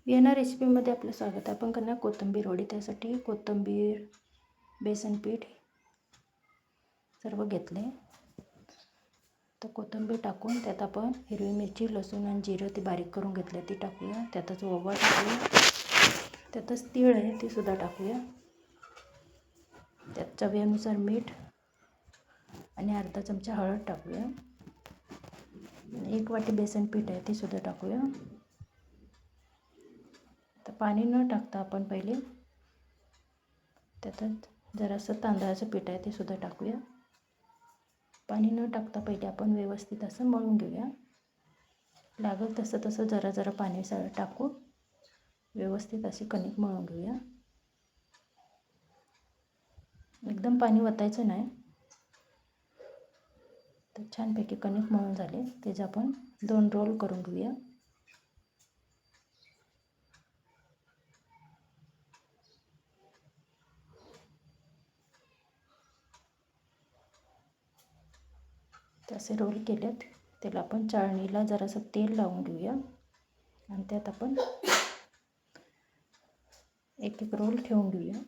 या रेसिपीमध्ये आपलं स्वागत आहे. आपण करणार कोथिंबीर वडी. त्यासाठी कोथिंबीर, बेसन पीठ सर्व घेतले. तर कोथिंबीर टाकून त्यात आपण हिरवी मिरची, लसूण आणि जिरं ती बारीक करून घेतले ती टाकूया. त्यातच ओवा टाकूया. त्यातच तीळ आहे ती सुद्धा टाकूया. त्यात चवीनुसार मीठ आणि अर्धा चमचा हळद टाकूया. 1 वाटी बेसन पीठ आहे ती सुद्धा टाकूया. तर पाणी न टाकता आपण पहिले त्यातच जरासं तांदळाचं पीठ आहे ते सुद्धा टाकूया. पाणी न टाकता पहिले आपण व्यवस्थित असं मळून घेऊया. लागेल तसं जरा जरा पाणी टाकू व्यवस्थित असे कणिक मळून घेऊया. एकदम पाणी वतायचं नाही. तर छानपैकी कणिक मळून झाले. त्याचे आपण 2 रोल करून घेऊया. तसे रोल केलेत. त्याला आपण चाळणीला जरासं तेल लावून घेऊया आणि त्यात आपण एक रोल ठेवून घेऊया.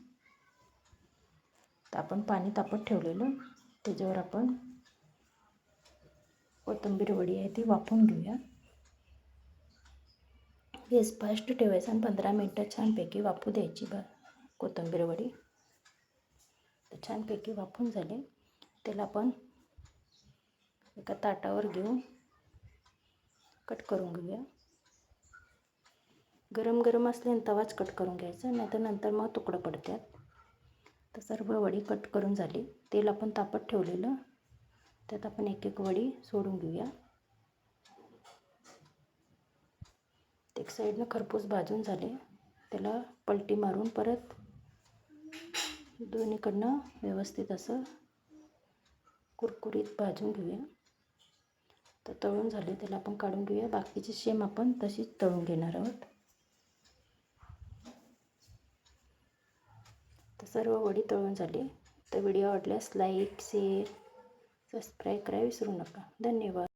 तर आपण पाणी तापत ठेवलेलं त्याच्यावर आपण कोथिंबीर वडी आहे ती वाफवून घेऊया. गॅस फास्ट ठेवायचा आणि 15 मिनटं छानपैकी वाफू द्यायची कोथिंबीर वडी. तर छानपैकी वाफून झाले. त्याला आपण एका ताटावर घेऊन कट करून घेऊया. गरम गरम असल्याने तवाच कट करून घ्यायचा, नाहीतर नंतर मग तुकडं पडतात. तर सर्व वडी कट करून झाली. तेल आपण तापत ठेवलेलं त्यात आपण एक एक वडी सोडून घेऊया. एक साईडनं खरपूस भाजून झाले. त्याला पलटी मारून परत दोन्हीकडनं व्यवस्थित असं कुरकुरीत भाजून घेऊया. तर तळून झाले. त्याला आपण काढून घेऊया. बाकीची सेम आपण तशीच तळून घेणार आहोत. तर सर्व वडी तळून झाली. तर व्हिडिओ आवडल्यास लाईक, शेअर, सबस्क्राईब करायला विसरू नका. धन्यवाद.